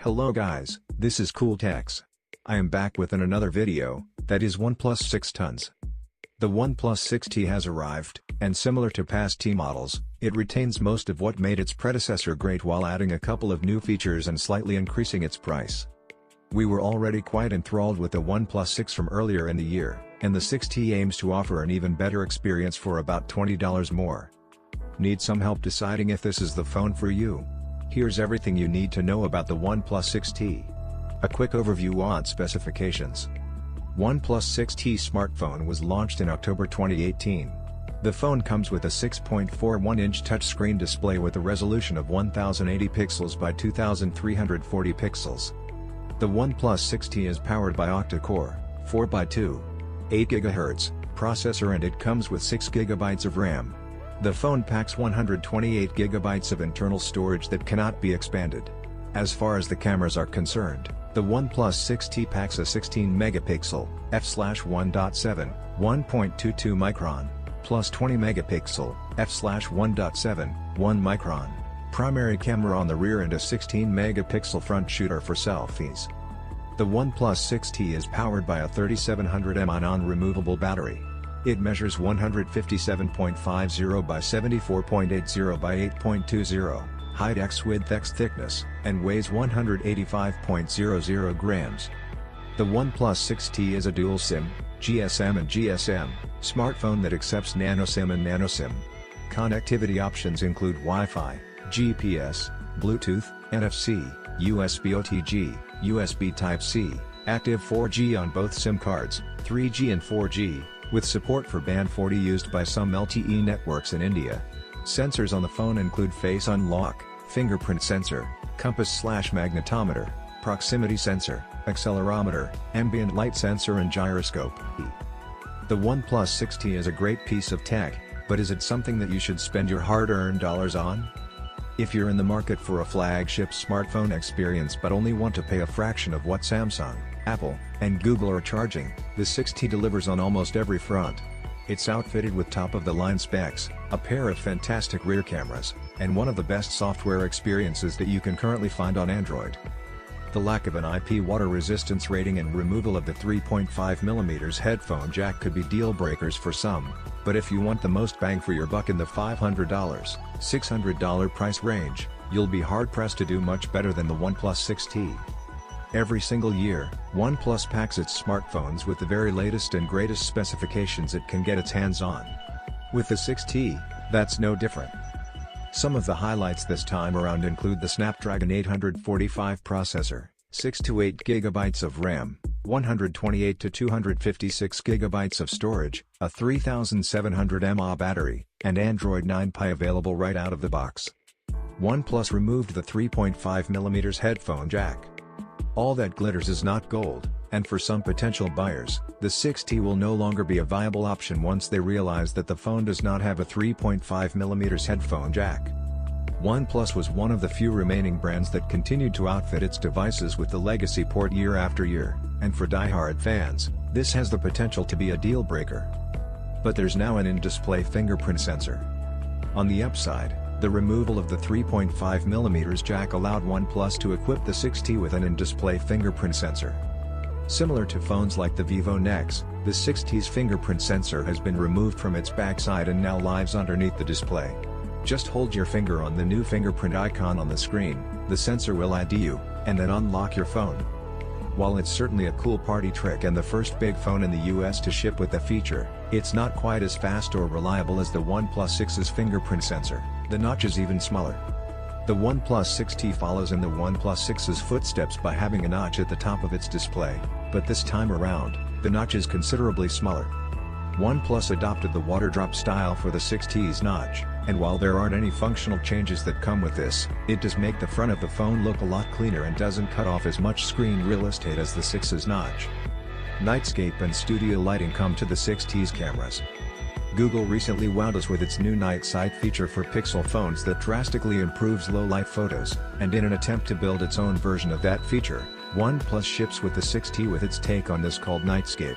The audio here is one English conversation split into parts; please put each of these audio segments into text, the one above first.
Hello guys, this is CoolTechs. I am back with another video, that is OnePlus 6 tons. The OnePlus 6T has arrived, and similar to past T models, it retains most of what made its predecessor great while adding a couple of new features and slightly increasing its price. We were already quite enthralled with the OnePlus 6 from earlier in the year, and the 6T aims to offer an even better experience for about $20 more. Need some help deciding if this is the phone for you? Here's everything you need to know about the OnePlus 6T. A quick overview on specifications. OnePlus 6T smartphone was launched in October 2018. The phone comes with a 6.41-inch touchscreen display with a resolution of 1080 pixels by 2340 pixels. The OnePlus 6T is powered by octa-core, 4x2, 8 GHz processor, and it comes with 6 GB of RAM. The phone packs 128 GB of internal storage that cannot be expanded. As far as the cameras are concerned, the OnePlus 6T packs a 16-megapixel, f/1.7, 1.22 micron, plus 20 megapixel, f/1.7, 1 micron, primary camera on the rear and a 16-megapixel front shooter for selfies. The OnePlus 6T is powered by a 3700 mAh non-removable battery. It measures 157.50 by 74.80 by 8.20, height x width x thickness, and weighs 185.00 grams. The OnePlus 6T is a dual SIM, GSM and GSM, smartphone that accepts Nano SIM and Nano SIM. Connectivity options include Wi-Fi, GPS, Bluetooth, NFC, USB OTG, USB Type-C, active 4G on both SIM cards, 3G and 4G, with support for Band 40 used by some LTE networks in India. Sensors on the phone include face unlock, fingerprint sensor, compass/magnetometer, proximity sensor, accelerometer, ambient light sensor and gyroscope. The OnePlus 6T is a great piece of tech, but is it something that you should spend your hard-earned dollars on? If you're in the market for a flagship smartphone experience but only want to pay a fraction of what Samsung, Apple, and Google are charging, the 6T delivers on almost every front. It's outfitted with top-of-the-line specs, a pair of fantastic rear cameras, and one of the best software experiences that you can currently find on Android. The lack of an IP water resistance rating and removal of the 3.5mm headphone jack could be deal breakers for some, but if you want the most bang for your buck in the $500, $600 price range, you'll be hard-pressed to do much better than the OnePlus 6T. Every single year, OnePlus packs its smartphones with the very latest and greatest specifications it can get its hands on. With the 6T, that's no different. Some of the highlights this time around include the Snapdragon 845 processor, 6 to 8 GB of RAM, 128 to 256 GB of storage, a 3700 mAh battery, and Android 9 Pie available right out of the box. OnePlus removed the 3.5mm headphone jack. All that glitters is not gold, and for some potential buyers, the 6T will no longer be a viable option once they realize that the phone does not have a 3.5mm headphone jack. OnePlus was one of the few remaining brands that continued to outfit its devices with the legacy port year after year, and for die-hard fans, this has the potential to be a deal-breaker. But there's now an in-display fingerprint sensor. On the upside, the removal of the 3.5mm jack allowed OnePlus to equip the 6T with an in-display fingerprint sensor. Similar to phones like the Vivo Nex, the 6T's fingerprint sensor has been removed from its backside and now lives underneath the display. Just hold your finger on the new fingerprint icon on the screen, the sensor will ID you, and then unlock your phone. While it's certainly a cool party trick and the first big phone in the US to ship with the feature, it's not quite as fast or reliable as the OnePlus 6's fingerprint sensor. The notch is even smaller. The OnePlus 6T follows in the OnePlus 6's footsteps by having a notch at the top of its display, but this time around, the notch is considerably smaller. OnePlus adopted the water drop style for the 6T's notch, and while there aren't any functional changes that come with this, it does make the front of the phone look a lot cleaner and doesn't cut off as much screen real estate as the 6's notch. Nightscape and studio lighting come to the 6T's cameras. Google recently wowed us with its new Night Sight feature for Pixel phones that drastically improves low-light photos, and in an attempt to build its own version of that feature, OnePlus ships with the 6T with its take on this called Nightscape.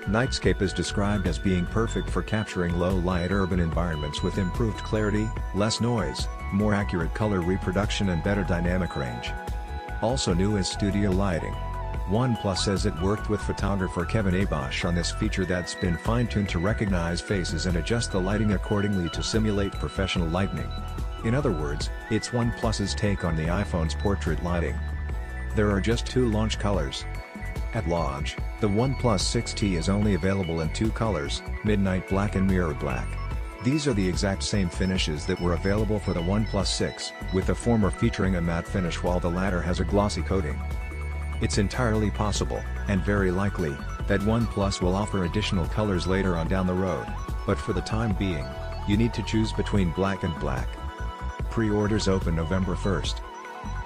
Nightscape is described as being perfect for capturing low-light urban environments with improved clarity, less noise, more accurate color reproduction and better dynamic range. Also new is studio lighting. OnePlus says it worked with photographer Kevin Abosch on this feature that's been fine-tuned to recognize faces and adjust the lighting accordingly to simulate professional lighting. In other words, it's OnePlus's take on the iPhone's portrait lighting. There are just 2 launch colors. At launch, the OnePlus 6T is only available in 2 colors, Midnight Black and Mirror Black. These are the exact same finishes that were available for the OnePlus 6, with the former featuring a matte finish while the latter has a glossy coating. It's entirely possible, and very likely, that OnePlus will offer additional colors later on down the road, but for the time being, you need to choose between black and black. Pre-orders open November 1st.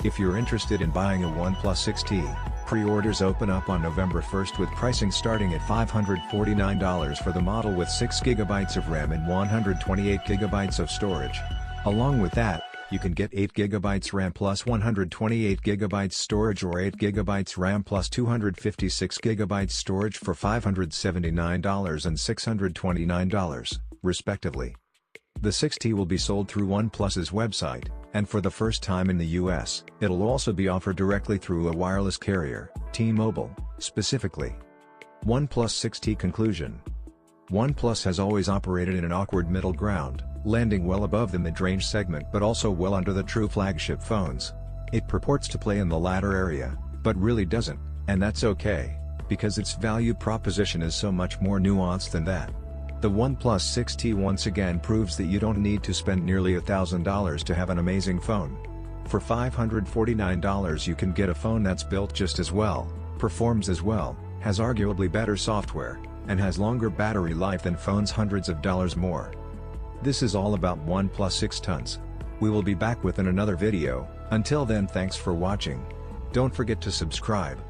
If you're interested in buying a OnePlus 6T, pre-orders open up on November 1st with pricing starting at $549 for the model with 6GB of RAM and 128GB of storage. Along with that, you can get 8GB RAM plus 128GB storage or 8GB RAM plus 256GB storage for $579 and $629, respectively. The 6T will be sold through OnePlus's website, and for the first time in the US, it'll also be offered directly through a wireless carrier, T-Mobile, specifically. OnePlus 6T conclusion. OnePlus has always operated in an awkward middle ground, landing well above the mid-range segment but also well under the true flagship phones. It purports to play in the latter area, but really doesn't, and that's okay, because its value proposition is so much more nuanced than that. The OnePlus 6T once again proves that you don't need to spend nearly $1,000 to have an amazing phone. For $549 you can get a phone that's built just as well, performs as well, has arguably better software, and has longer battery life than phones hundreds of dollars more. This is all about OnePlus 6 tons. We will be back with another video. Until then, thanks for watching. Don't forget to subscribe.